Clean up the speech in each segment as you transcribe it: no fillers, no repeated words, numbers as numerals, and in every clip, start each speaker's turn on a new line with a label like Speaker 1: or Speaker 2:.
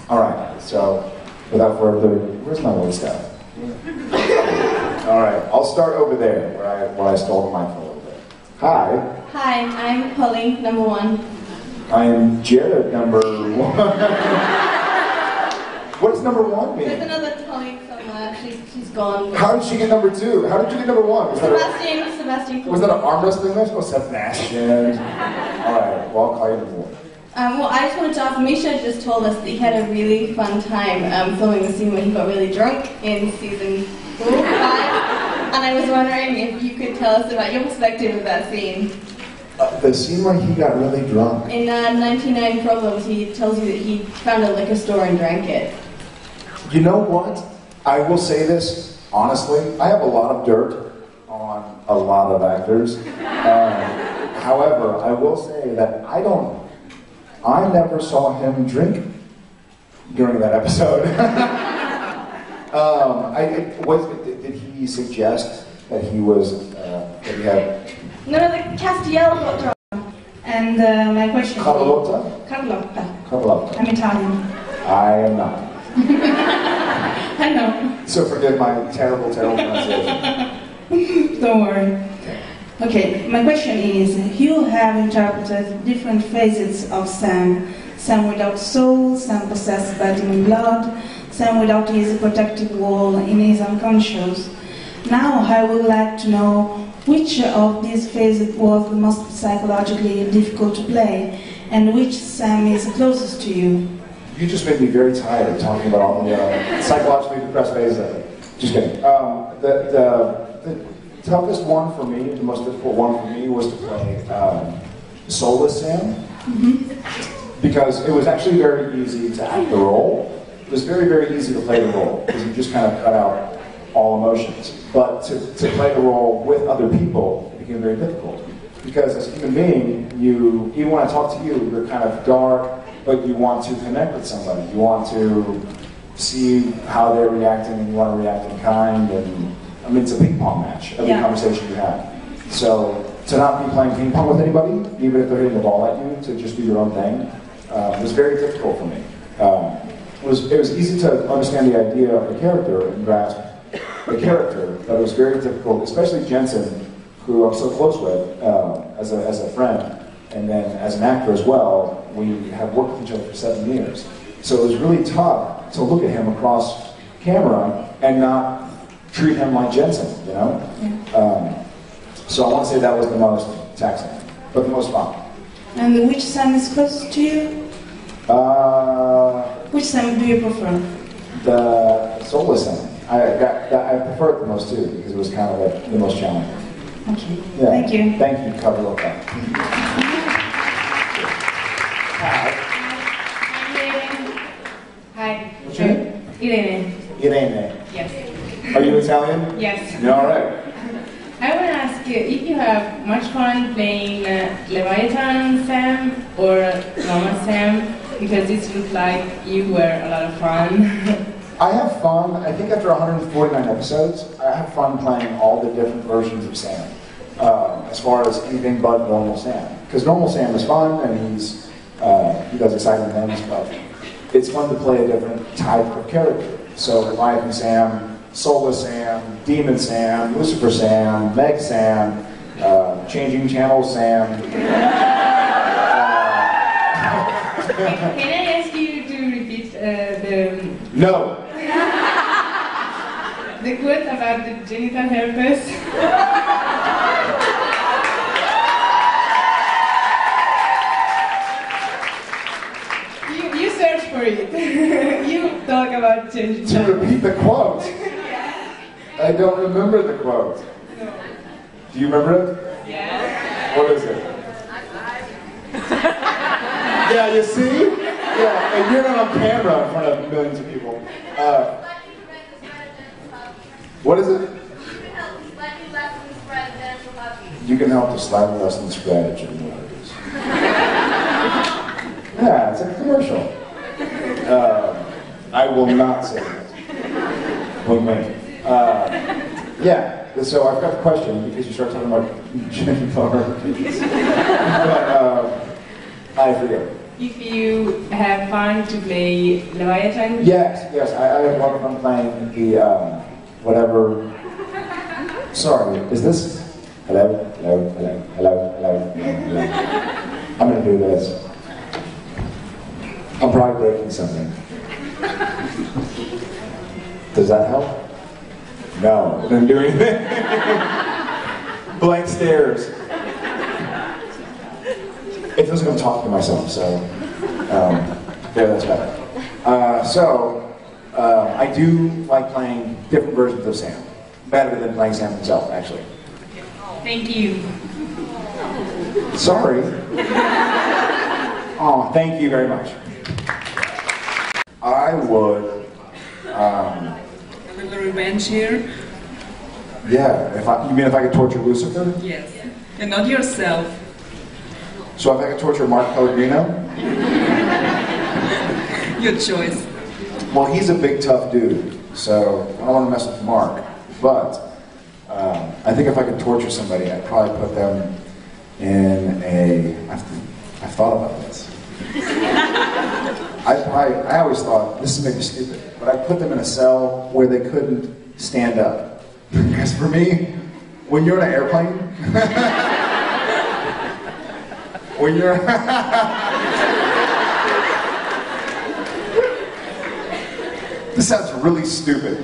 Speaker 1: All right, so without further ado, where's my little stuff? All right, I'll start over there where I stole the mic for a little bit. Hi.
Speaker 2: Hi, I'm Polly, number 1.
Speaker 1: I am Jared, number 1. What does number 1 mean?
Speaker 2: There's another Polly somewhere. She's gone.
Speaker 1: How did she get number 2? How did you get number 1?
Speaker 2: Sebastian.
Speaker 1: Was that an arm wrestling match? Oh, Sebastian. All right, well, I'll call you number 1.
Speaker 2: Well, I just wanted to ask, Misha just told us that he had a really fun time filming the scene where he got really drunk in season 4 or 5. And I was wondering if you could tell us about your perspective of that scene.
Speaker 1: The scene where he got really drunk?
Speaker 2: In 99 Problems, he tells you that he found a liquor store and drank it.
Speaker 1: You know what? I will say this, honestly, I have a lot of dirt on a lot of actors. However, I will say that I never saw him drink during that episode. Did he suggest that he was, that he had...
Speaker 2: No, the Castiel got drunk.
Speaker 3: And my question
Speaker 1: Carlotta?
Speaker 3: Carlotta. I'm Italian.
Speaker 1: I am not.
Speaker 3: I know.
Speaker 1: So forgive my terrible pronunciation.
Speaker 3: Don't worry. Okay, my question is, you have interpreted different phases of Sam. Sam without soul, Sam possessed by demon blood, Sam without his protective wall in his unconscious. Now I would like to know which of these phases was the most psychologically difficult to play, and which Sam is closest to you.
Speaker 1: You just made me very tired of talking about all the psychologically depressed phases of it. Just kidding. The toughest one for me, the most difficult one for me, was to play soulless Sam. Mm-hmm. Because it was actually very easy to act the role. It was very, very easy to play the role, because you just kind of cut out all emotions. But to play the role with other people, it became very difficult. Because as a human being, even when I talk to you, you're kind of dark, but you want to connect with somebody. You want to see how they're reacting, and you want to react in kind, and I mean, it's a ping pong match, every conversation you have. So, to not be playing ping pong with anybody, even if they're hitting the ball at you, to just do your own thing, was very difficult for me. It was easy to understand the idea of the character and grasp the character, but it was very difficult, especially Jensen, who I'm so close with as a friend, and then as an actor as well. We have worked with each other for 7 years. So it was really tough to look at him across camera and not treat him like Jensen, you know? Yeah. So I want to say that was the most taxing, but the most fun.
Speaker 3: And which Sam is closest to you? Which Sam do you prefer?
Speaker 1: The soulless Sam. I prefer it the most too, because it was kind of like the most challenging.
Speaker 3: Okay,
Speaker 1: yeah.
Speaker 3: Thank you.
Speaker 1: Thank you, cover up that.
Speaker 2: Hi.
Speaker 1: What's your name?
Speaker 2: Irene.
Speaker 1: Irene.
Speaker 2: Yes.
Speaker 1: Are you Italian?
Speaker 2: Yes.
Speaker 1: Yeah, all right.
Speaker 2: I want to ask you if you have much fun playing Leviathan Sam or normal Sam, because this looks like you were a lot of fun.
Speaker 1: I have fun. I think after 149 episodes, I have fun playing all the different versions of Sam, as far as anything but normal Sam. Because normal Sam is fun, and he does exciting things, but it's fun to play a different type of character. So Leviathan Sam, Soulless Sam, Demon Sam, Lucifer Sam, Meg Sam, Changing Channel Sam.
Speaker 2: Can I ask you to repeat the...
Speaker 1: No.
Speaker 2: The quote about the genital herpes? You search for it. You talk about changing.
Speaker 1: To repeat the quote?
Speaker 2: Yes.
Speaker 1: I don't remember the quote.
Speaker 2: No.
Speaker 1: Do you remember it?
Speaker 2: Yes.
Speaker 1: What is it? Yeah, you see? Yeah, and you're not on camera in front of millions of people. What is it? You can help to slightly lessen the spread of genital herpes. Yeah, it's like a commercial. I will not say that. Wink, wink. Yeah, so I've got the question because you start talking about genital herpes. But I forget.
Speaker 4: if you have fun to play Leviathan?
Speaker 1: Yes, yes, I have a lot of fun playing the, whatever. Sorry, is this? Hello, hello, hello, hello, hello, hello. I'm gonna do this. I'm probably breaking something. Does that help? No, it didn't do anything. Blank stares. It feels like I'm talking to myself, so yeah, that's better. I do like playing different versions of Sam. Better than playing Sam himself, actually.
Speaker 4: Thank you.
Speaker 1: Sorry. Oh, thank you very much. I would.
Speaker 4: A little revenge here?
Speaker 1: Yeah. You mean if I could torture Lucifer?
Speaker 4: Yes. And not yourself.
Speaker 1: So if I could torture Mark Pellegrino?
Speaker 4: Your choice.
Speaker 1: Well, he's a big tough dude, so I don't want to mess with Mark. But I think if I could torture somebody, I'd probably put them in a. I've thought about this. I always thought, this is maybe stupid, but I'd put them in a cell where they couldn't stand up. Because for me, when you're in an airplane, when you're... This sounds really stupid.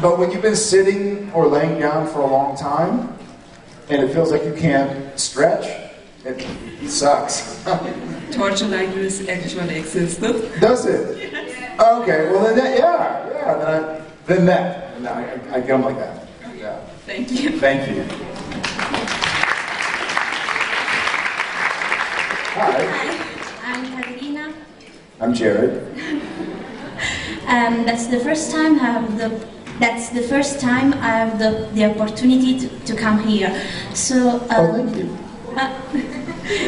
Speaker 1: But when you've been sitting or laying down for a long time, and it feels like you can't stretch, it sucks.
Speaker 4: Torture like this actually existed.
Speaker 1: Does it?
Speaker 4: Yes.
Speaker 1: Okay, well then then I get them like that. Yeah.
Speaker 4: Thank you.
Speaker 1: Thank you. Hi.
Speaker 5: Hi, I'm Catalina.
Speaker 1: I'm Jared.
Speaker 5: That's the first time I have the opportunity to come here. So.
Speaker 1: Thank you.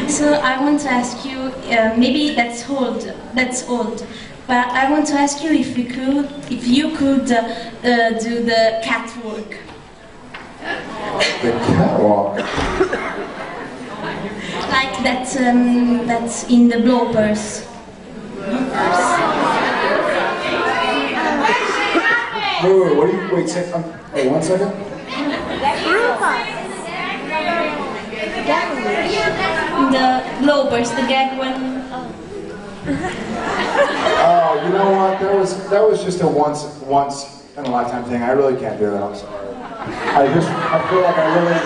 Speaker 5: So I want to ask you, maybe that's old, but I want to ask you if you could do the catwalk.
Speaker 1: The catwalk?
Speaker 5: Like that's in the bloopers.
Speaker 1: Wait, what do you, wait, wait, 1 second.
Speaker 5: The bloopers, the gag one.
Speaker 1: Oh, you know what? That was just a once in a lifetime thing. I really can't do that. I'm sorry. I feel like I'm not gonna do that.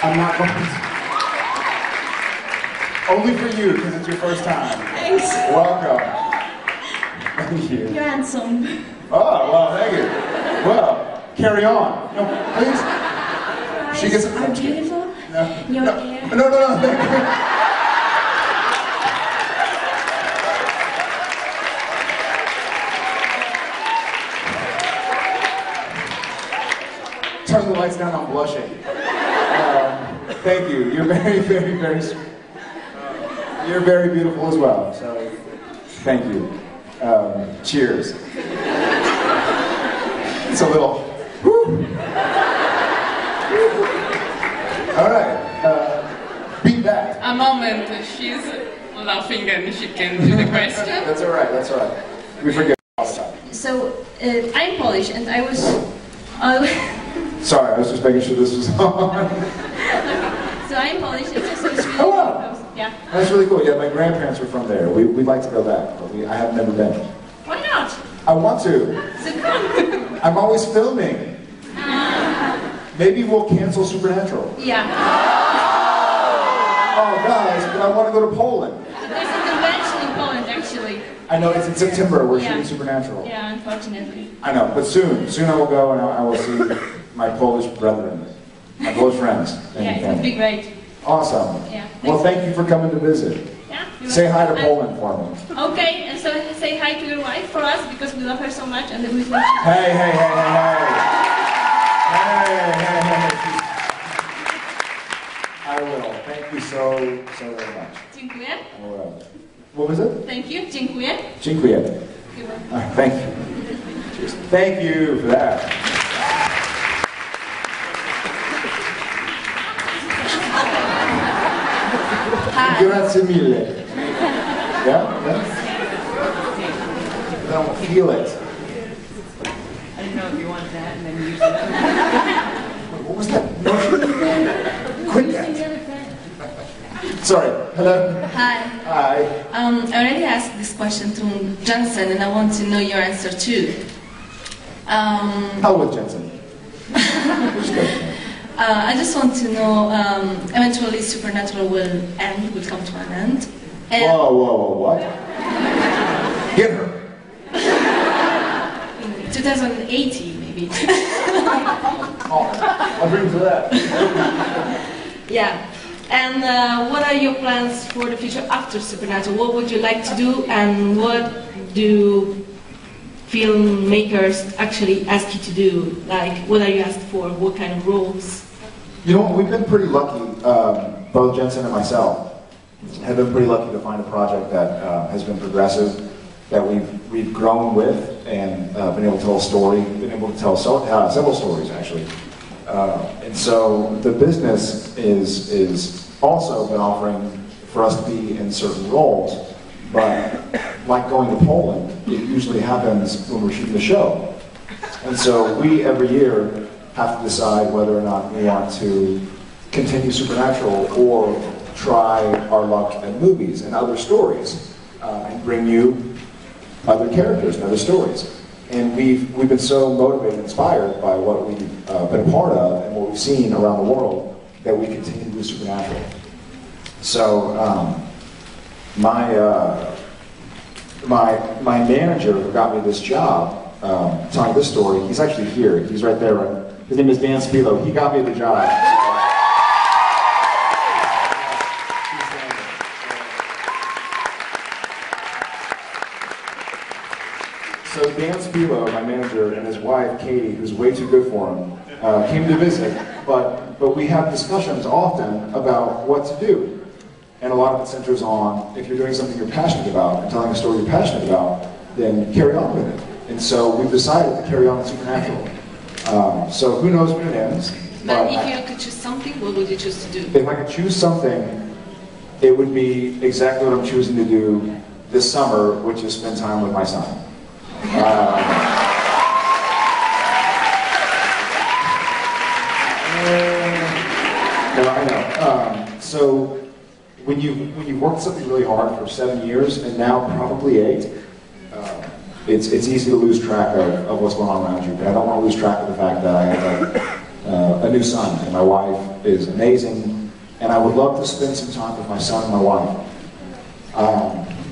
Speaker 1: I'm not going to. Only for you, because it's your first time.
Speaker 5: Thanks.
Speaker 1: Welcome. Thank you.
Speaker 5: You're handsome.
Speaker 1: Oh, well, thank you. Well, carry on. No, please. She gets.
Speaker 5: Are beautiful.
Speaker 1: No,
Speaker 5: Your
Speaker 1: no,
Speaker 5: hair.
Speaker 1: no, thank you. Turn the lights down, I'm blushing. Thank you. You're very, very, very sweet. You're very beautiful as well, so thank you. Cheers. It's a little... Whew. All right. Beat that.
Speaker 4: A moment, she's laughing and she can do the question.
Speaker 1: That's all right, that's all right. We forget all the time.
Speaker 5: So I'm Polish, and I was.
Speaker 1: Sorry, I was just making sure this was on.
Speaker 5: So I'm Polish, and so it's really.
Speaker 1: Oh, wow.
Speaker 5: Yeah.
Speaker 1: That's really cool. Yeah, my grandparents were from there. We'd like to go back, but I have never been.
Speaker 5: Why not?
Speaker 1: I want to.
Speaker 5: So come.
Speaker 1: I'm always filming. Maybe we'll cancel Supernatural.
Speaker 5: Yeah.
Speaker 1: Oh, guys, but I want to go to Poland.
Speaker 5: There's a convention in Poland, actually.
Speaker 1: I know, it's in September. We're shooting Supernatural.
Speaker 5: Yeah, unfortunately.
Speaker 1: I know, but soon I will go and I will see my Polish brethren, my Polish friends.
Speaker 5: Yeah, it would be great.
Speaker 1: Awesome.
Speaker 5: Yeah.
Speaker 1: Well, thank you for coming to visit.
Speaker 5: Yeah.
Speaker 1: Say hi to Poland for me.
Speaker 5: Okay, and so say hi to your wife for us because we love her so much and we.
Speaker 1: Hey, hey, hey, hey, hey. Hey, hey, hey. I will. Thank you so very much.
Speaker 5: Dziękuję.
Speaker 1: I will. What was it?
Speaker 5: Thank you. Dziękuję.
Speaker 1: Dziękuję. Thank you. Cheers. Thank you for that. Grazie mille. Yeah? No, feel it.
Speaker 4: I didn't know if you wanted that and then use it.
Speaker 1: What was that? No. Quit that. Sorry. Hello.
Speaker 5: Hi.
Speaker 1: Hi.
Speaker 5: I already asked this question to Johnson, and I want to know your answer too.
Speaker 1: How with Jensen?
Speaker 5: I just want to know, eventually Supernatural will end, will come to an end. And
Speaker 1: Whoa, what? Get her.
Speaker 5: 2080, maybe.
Speaker 1: I'll bring to that.
Speaker 5: Yeah. And what are your plans for the future after Supernatural? What would you like to do, and what do filmmakers actually ask you to do? Like, what are you asked for? What kind of roles?
Speaker 1: You know what? We've been pretty lucky, both Jensen and myself have been pretty lucky to find a project that has been progressive, that we've grown with, and been able to tell a story, been able to tell several stories actually. And so the business is also been offering for us to be in certain roles, but like going to Poland, it usually happens when we're shooting the show. And so we, every year, have to decide whether or not we want to continue Supernatural or try our luck at movies and other stories, and bring you other characters and other stories. And we've been so motivated and inspired by what we've been a part of and what we've seen around the world that we continue to do Supernatural. So my manager who got me this job, telling this story, he's actually here. He's right there. His name is Dan Spilo. He got me the job. So Dan Spilo, my manager, and his wife, Katie, who's way too good for him, came to visit, but we have discussions often about what to do. And a lot of it centers on, if you're doing something you're passionate about and telling a story you're passionate about, then carry on with it. And so we've decided to carry on with Supernatural. So who knows when it ends.
Speaker 5: But if you could choose something, what would you choose to do?
Speaker 1: If I could choose something, it would be exactly what I'm choosing to do this summer, which is spend time with my son. No, I know. So when you worked something really hard for 7 years and now probably 8, it's easy to lose track of what's going on around you. But I don't want to lose track of the fact that I have a new son, and my wife is amazing, and I would love to spend some time with my son and my wife.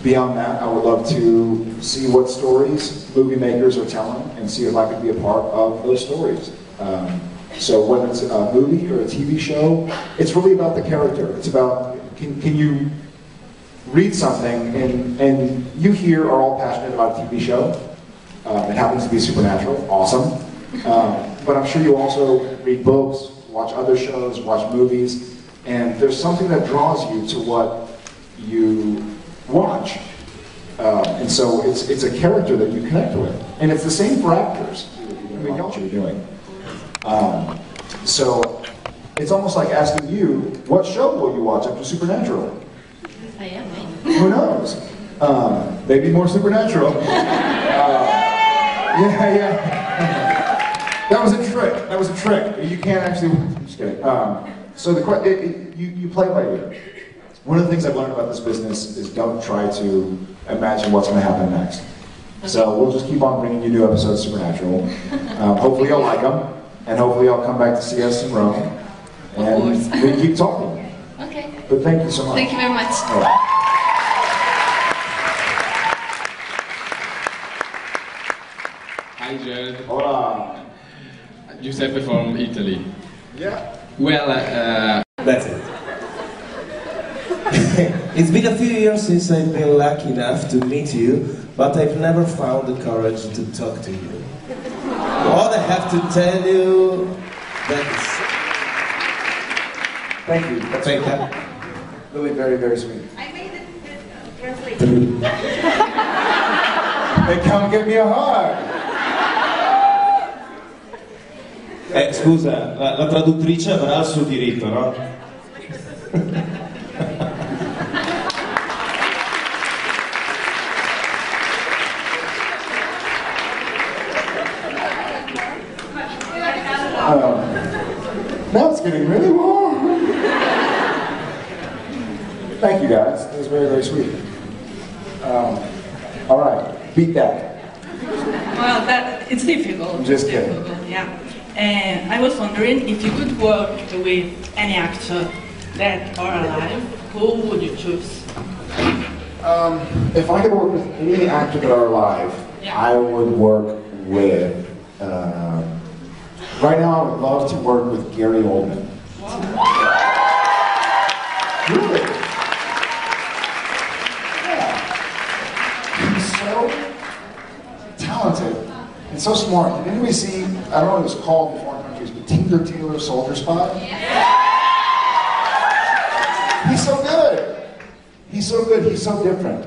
Speaker 1: Beyond that, I would love to see what stories movie makers are telling and see if I could be a part of those stories. So whether it's a movie or a TV show, it's really about the character. It's about, can you read something and you here are all passionate about a TV show. It happens to be Supernatural, awesome. But I'm sure you also read books, watch other shows, watch movies, and there's something that draws you to what you watch. And so it's a character that you connect with. And it's the same for actors. I mean, what you're doing. So it's almost like asking you, what show will you watch after Supernatural?
Speaker 5: I am,
Speaker 1: Who knows? Maybe more Supernatural. Yeah. That was a trick. That was a trick. You can't actually. I'm just kidding. So you play by ear. One of the things I've learned about this business is don't try to imagine what's going to happen next. So we'll just keep on bringing you new episodes of Supernatural. Hopefully you'll like them, and hopefully you'll come back to see us in Rome. And we can keep talking.
Speaker 5: Okay.
Speaker 1: But thank you so much.
Speaker 5: Thank you very much.
Speaker 6: Hi Jared.
Speaker 1: Hola.
Speaker 6: Giuseppe from Italy.
Speaker 1: Yeah.
Speaker 6: Well,
Speaker 7: That's it. It's been a few years since I've been lucky enough to meet you, but I've never found the courage to talk to you. What I have to tell you, that's...
Speaker 1: Thank you. That's
Speaker 7: Thank you.
Speaker 1: really very, very sweet.
Speaker 2: I made it translate.
Speaker 1: Hey, come give me a hug.
Speaker 7: Scusa, la traduttrice avrà il suo diritto, no?
Speaker 1: Thank you, guys. That was very, very sweet. All right, beat that.
Speaker 8: Well, it's difficult.
Speaker 1: I'm just kidding.
Speaker 8: Difficult, yeah. I was wondering if you could work with any actor, dead or alive, who would you choose?
Speaker 1: If I could work with any actor that are alive,
Speaker 8: Yeah.
Speaker 1: I would work with. Right now, I would love to work with Gary Oldman. Really? Yeah. He's so talented and so smart. Did anybody see? I don't know what it was called in foreign countries, but Tinker Tailor Soldier Spy. He's so good. He's so good. He's so different.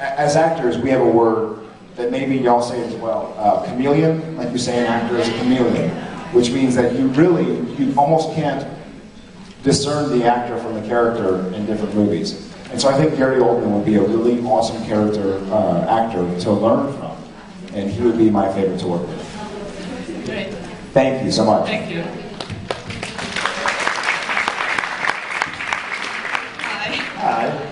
Speaker 1: As actors, we have a word that maybe y'all say as well. Chameleon, like you say, an actor is a chameleon, which means that you almost can't discern the actor from the character in different movies. And so I think Gary Oldman would be a really awesome actor to learn from, and he would be my favorite to work with.
Speaker 8: Great.
Speaker 1: Thank you so much.
Speaker 8: Thank you.
Speaker 1: Hi.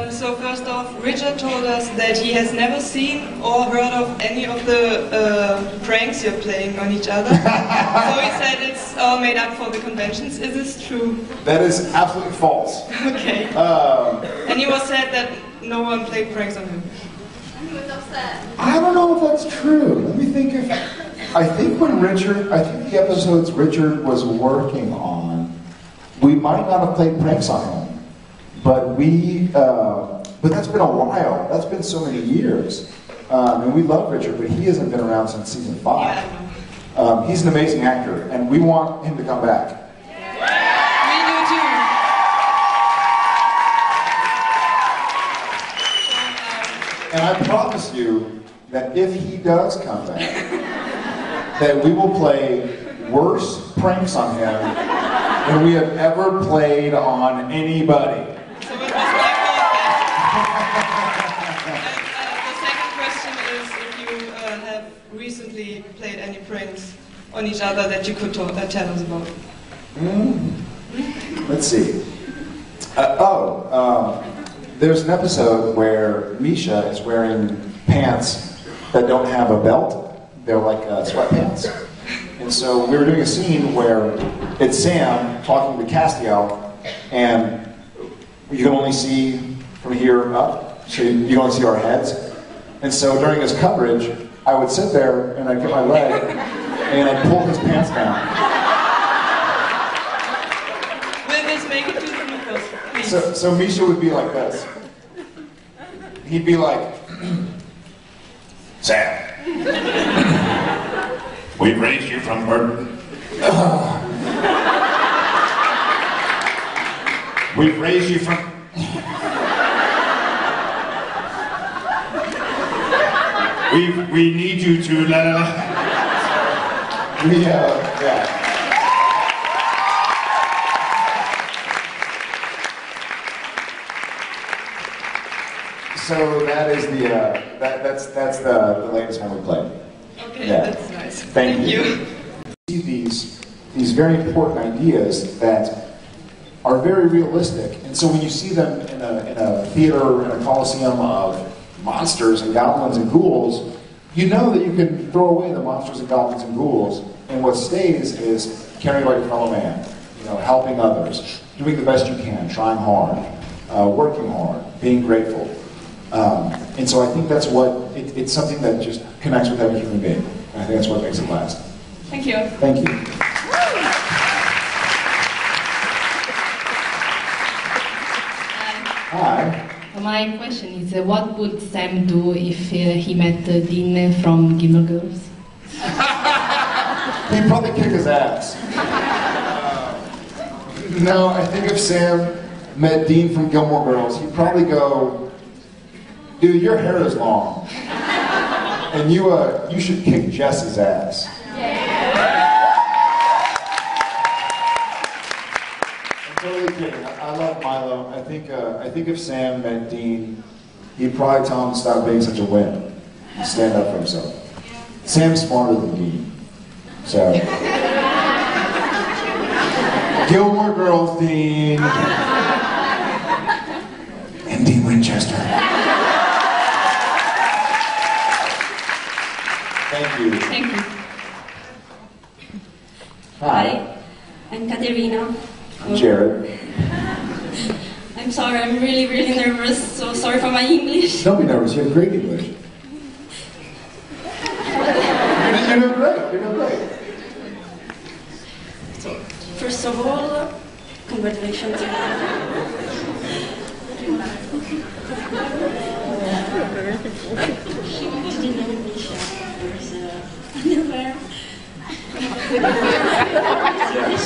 Speaker 9: So first off, Richard told us that he has never seen or heard of any of the pranks you're playing on each other. So he said it's all made up for the conventions. Is this true?
Speaker 1: That is absolutely false.
Speaker 9: Okay. And he was said that no one played pranks on him.
Speaker 2: He was upset.
Speaker 1: I don't know if that's true. Let me think if... I think the episodes Richard was working on, we might not have played pranks on him. But but that's been a while. That's been so many years. And we love Richard, but he hasn't been around since season 5.
Speaker 9: Yeah.
Speaker 1: He's an amazing actor, and we want him to come back.
Speaker 9: We do too.
Speaker 1: And I promise you that if he does come back, that we will play worse pranks on him than we have ever played on anybody.
Speaker 9: So it was my fault then. The second question is if you have recently played any pranks on each other that you could tell us about.
Speaker 1: Let's see. There's an episode where Misha is wearing pants that don't have a belt. They're like sweatpants. And so we were doing a scene where it's Sam talking to Castiel, and you can only see from here up, so you can only see our heads. And so during his coverage, I would sit there and I'd get my leg and I'd pull his pants down.
Speaker 9: Will this make it to the bloopers, please?
Speaker 1: So Misha would be like this. He'd be like, Sam, we've raised you from birth. We've raised you from... We need you to... yeah. So that is that's the latest one we played.
Speaker 9: Okay,
Speaker 1: Yeah.
Speaker 9: that's nice.
Speaker 1: Thank you. See these very important ideas that are very realistic, and so when you see them in a theater, in a coliseum of monsters and goblins and ghouls, you know that you can throw away the monsters and goblins and ghouls, and what stays is caring about your fellow man, helping others, doing the best you can, trying hard, working hard, being grateful. And so I think that's it's something that just connects with every human being. And I think that's what makes it last.
Speaker 9: Thank you.
Speaker 1: Thank you. Hi.
Speaker 10: My question is, what would Sam do if he met Dean from Gilmore Girls?
Speaker 1: He'd probably kick his ass. No, I think if Sam met Dean from Gilmore Girls, he'd probably go, dude, your hair is long. And you should kick Jess's ass. I'm totally kidding. I love Milo. I think if Sam met Dean, he'd probably tell him to stop being such a wimp and stand up for himself. Sam's smarter than Dean. So. Gilmore Girls, Dean. Manchester. Thank you.
Speaker 10: Thank you.
Speaker 1: Hi.
Speaker 11: I'm Katerina.
Speaker 1: I'm Jared.
Speaker 11: I'm sorry, I'm really, really nervous, so sorry for my English.
Speaker 1: Don't be nervous, you have great English. You're doing great, you're doing great.
Speaker 11: So, first of all, congratulations. She didn't know English, there's underwear.
Speaker 1: Yes.